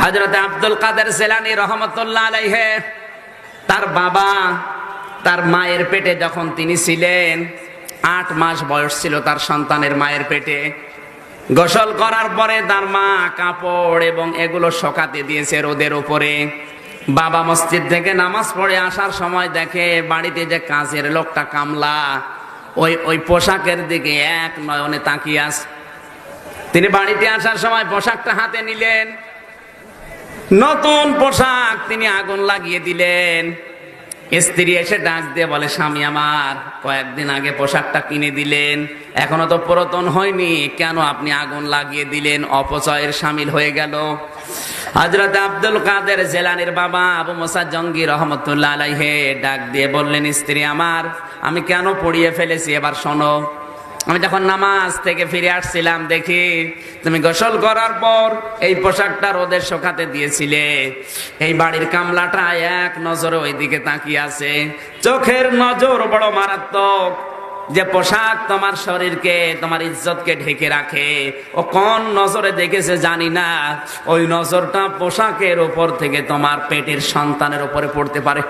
হযরত আব্দুল কাদের জিলানী রহমাতুল্লাহ আলাইহি তার বাবা তার মায়ের পেটে যখন তিনি ছিলেন, 8 মাস বয়স ছিল তার সন্তানের মায়ের পেটে। গোসল করার পরে তার মা কাপড় এবং এগুলো শুকাতে দিয়েছে রোদের উপরে। বাবা মসজিদ থেকে নামাজ পড়ে আসার সময় দেখে বাড়িতে যে কাজের লোকটা কামলা ওই পোশাকের দিকে এক নয়নে তাকিয়ে আছে। তিনি বাড়িতে আসার সময় পোশাকটা হাতে নিলেন, নতুন পোশাক, তিনি আগুন লাগিয়ে দিলেন। স্ত্রী এসে ডাক দিয়ে বলে, স্বামী আমার, কয়েকদিন আগে পোশাকটা কিনে দিলেন, এখনো তো পুরাতন হয়নি, কেন আপনি আগুন লাগিয়ে দিলেন? অপচয়ের শামিল হয়ে গেল। হযরত আব্দুল কাদের জিলানীর বাবা আবু মুসা জঙ্গি রহমতুল্লাহ আলাইহি ডাক দিয়ে বললেন, স্ত্রী আমার, আমি কেন পুড়িয়ে ফেলেছি এবার শোনো। আমি যখন নামাজ থেকে ফিরে আসছিলাম দেখি তুমি গোসল করার পর এই পোশাকটা রোদের শুকাতে দিয়েছিলে। এই বাড়ির কামলাটা এক নজরে ওইদিকে তাকিয়ে আছে। চোখের নজর বড় মারাত্মক। যে পোশাক তোমার শরীরকে, তোমার ইজ্জতকে ঢেকে রাখে, ও কোন নজরে দেখেছে জানি না, ওই নজরটা পোশাকের উপর থেকে তোমার পেটের সন্তানের উপরে পড়তে পারে।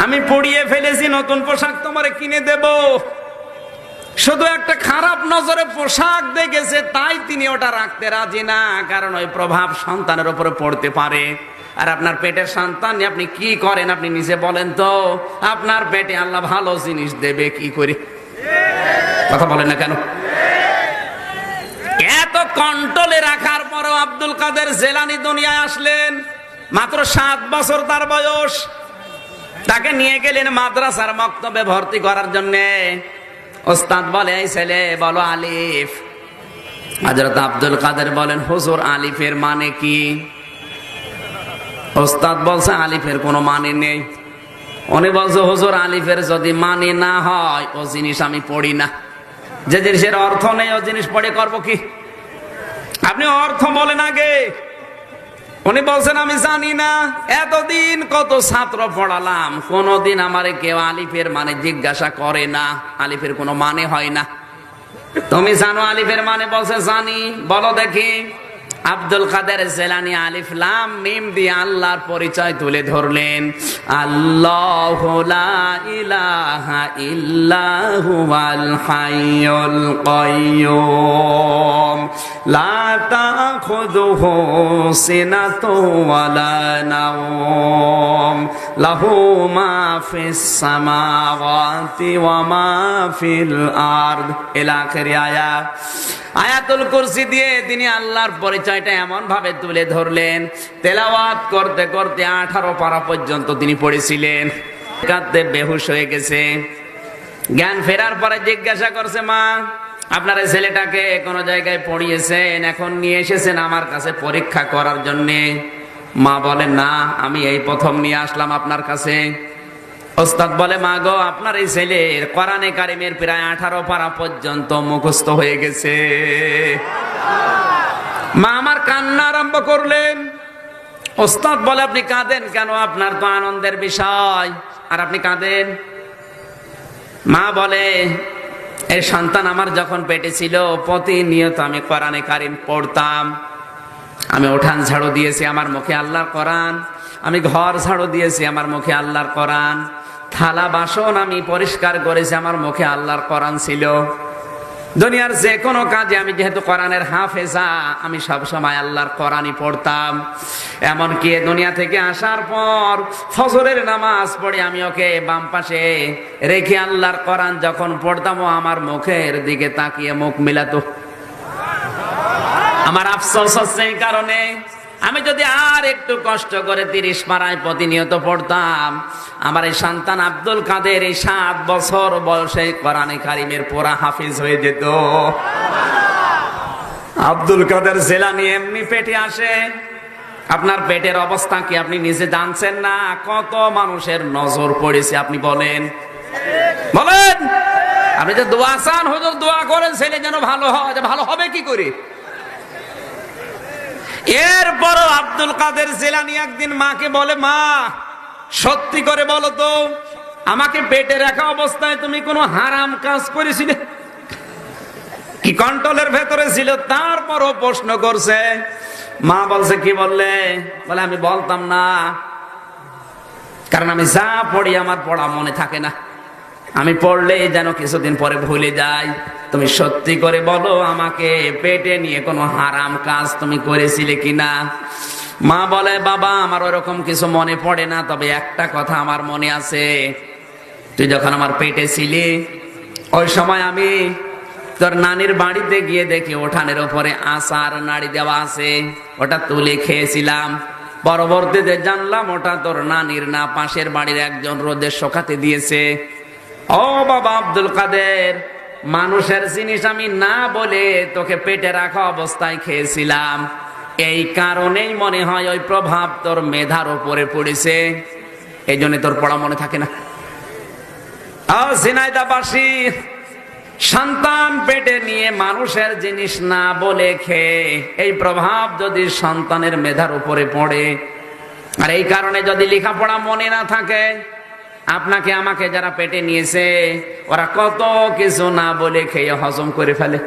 আমি পুড়িয়ে ফেলেছি, নতুন পোশাক তোমারে কিনে দেব। শুধু একটা খারাপ নজরে পোশাক দেখেছে, তাই তিনি ওটা রাখতে রাজি না, কারণ ওই প্রভাব সন্তানের উপরে পড়তে পারে। আর আপনার পেটের সন্তান আপনি কি করেন আপনি নিজে বলেন তো? আপনার পেটে আল্লাহ ভালো জিনিস দেবে কি করে? কথা বলেন না কেন? এত কন্ট্রোলে রাখার পরও আব্দুল কাদের জিলানী দুনিয়ায় আসলেন। মাত্র 7 বছর তার বয়স। তাকে নিয়ে গেলেন মাদ্রাসার মক্তবে ভর্তি করার জন্যে। ওস্তাদ বলে, এই ছেলে বলো আলিফ। হযরত আব্দুল কাদের বলেন, হুজুর আলিফের মানে কি? ওস্তাদ বলছে, আলিফের কোনো মানে নেই। উনি বলছে, হুজুর আলিফের যদি মানে না হয় ও জিনিস আমি পড়ি না। যে জিনিসের অর্থ নেই ও জিনিস পড়ে করবো কি? আপনি অর্থ বলেন আগে। উনি বলছেন, আমি জানি না। এতদিন কত ছাত্র পড়ালাম, কোনদিন আমারে কেউ আলিফের মানে জিজ্ঞাসা করে না। আলিফের কোনো মানে হয় না। তুমি জানো আলিফের মানে? বলছে, জানি। বলো দেখি। আব্দুল কাদের জিলানী আলিফ লাম মিম দিয়ে আল্লাহর পরিচয় তুলে ধরলেন। আল্লাহু লা ইলাহা ইল্লা হুয়াল হাইয়ুল কাইয়্যুম লা তাখুযুহু সিনাতুন ওয়ালা নাওম লাহু মা ফিস সামাওয়াতি ওয়া মা ফিল আরদ ইলা আখির আয়াত। আয়াতুল কুরসি দিয়ে তিনি আল্লাহর পরিচয়টা এমন ভাবে তুলে ধরলেন, তেলাওয়াত করতে করতে 18 পারা পর্যন্ত তিনি পড়েছিলেন। কাঁদতে বেহুশ হয়ে গেছে। জ্ঞান ফেরার পরে জিজ্ঞাসা করছে, মা, আপনার এই ছেলেটাকে কোন জায়গায় পড়িয়েছেন, এখন নিয়ে এসেছেন আমার কাছে পরীক্ষা করার জন্যে? মা বলেন, না, আমি এই প্রথম নিয়ে আসলাম আপনার কাছে। ওস্তাদ বলে, মা গো, আপনার এই ছেলের কোরআনে কারিমের প্রায় 18 পারা পর্যন্ত মুখস্থ হয়ে গেছে। মা আমার কান্না আরম্ভ করলেন। ওস্তাদ বলে, আপনি কাঁদেন কেন? আপনার তো আনন্দের বিষয়, আর আপনি কাঁদেন? মা বলে, এই সন্তান আমার যখন পেটে ছিল প্রতিনিয়ত আমি কোরআনে কারিম পড়তাম। আমি উঠান ঝাড়ু দিয়েছি, আমার মুখে আল্লাহর কোরআন। আমি ঘর ঝাড়ু দিয়েছি, আমার মুখে আল্লাহর কোরআন। থালা বাসন আমি পরিষ্কার করেছি, আমার মুখে আল্লাহর কোরআন ছিল। দুনিয়ার যে কোনো কাজে আমি যেহেতু কোরআনের হাফেজা, আমি সবসময় আল্লাহর কোরআনই পড়তাম। এমনকি দুনিয়া থেকে আসার পর ফজরের নামাজ পড়ে আমি ওকে বাম পাশে রেখে আল্লাহর কোরআন যখন পড়তাম, ও আমার মুখের দিকে তাকিয়ে মুখ মিলাতো। আমার আফসোস হচ্ছে এই কারণে, আমি যদি আর একটু কষ্ট করে 30 পারায় প্রতিনিয়ত পড়তাম, আমার এই সন্তান আব্দুল কাদের এই 7 বছর বয়সে কোরআনে কারিমের পুরা হাফিজ হয়ে যেত। আব্দুল কাদের জিলানী এমনি পেটে আসে। আপনার পেটের অবস্থা কি আপনি নিজে জানছেন না? কত মানুষের নজর পড়েছে আপনি বলেন? বলেন। আপনি যে দোয়া চান, হুজুর দোয়া করেন ছেলে যেন ভালো হয়, ভালো হবে কি করে? এরপরও আব্দুল কাদের জিলানী একদিন মাকে বলে, মা, সত্যি করে বলো তো, আমাকে পেটে রাখা অবস্থায় তুমি কোনো হারাম কাজ করেছিলে কি? কন্ট্রোলের ভেতরে ছিল, তারপরও প্রশ্ন করছে। মা বলছে কি বললে? বলে আমি বলতাম না, কারণ আমি যা পড়ি আমার পড়া মনে থাকে না, আমি পড়লেই যেন কিছুদিন পরে ভুলে যাই। তুমি সত্যি করে বলো, আমাকে পেটে নিয়ে কোনো হারাম কাজ তুমি করেছিলে কিনা? মা বলে বাবা আমার ওরকম কিছু মনে পড়ে না, তবে একটা কথা আমার মনে আছে, তুই যখন আমার পেটে ছিলি ওই সময় আমি তোর নানির বাড়িতে গিয়ে দেখি উঠানের উপরে আচার নাড়ি দেওয়া আছে, ওটা তুলে খেয়েছিলাম। পরবর্তীতে জানলাম ওটা তোর নানির না, পাশের বাড়ির একজন রোদে শোকাতে দিয়েছে। ও বাবা আব্দুল কাদের, মানুষের জিনিস আমি না বলে তোকে পেটে রাখা অবস্থায় খেয়েছিলাম, এই কারণেই মনে হয় ওই প্রভাব তোর মেধার উপরে পড়েছে, এই জন্য তোর পড়া মনে থাকে না। ঝিনাইদহবাসী, সন্তান পেটে নিয়ে মানুষের জিনিস না বলে খেয়ে এই প্রভাব যদি সন্তানের মেধার উপরে পড়ে, আর এই কারণে যদি লেখাপড়া মনে না থাকে, আপনাকে আমাকে যারা পেটে নিয়েছে ওরা কত কিছু না বলে খেয়ে হজম করে ফেলে।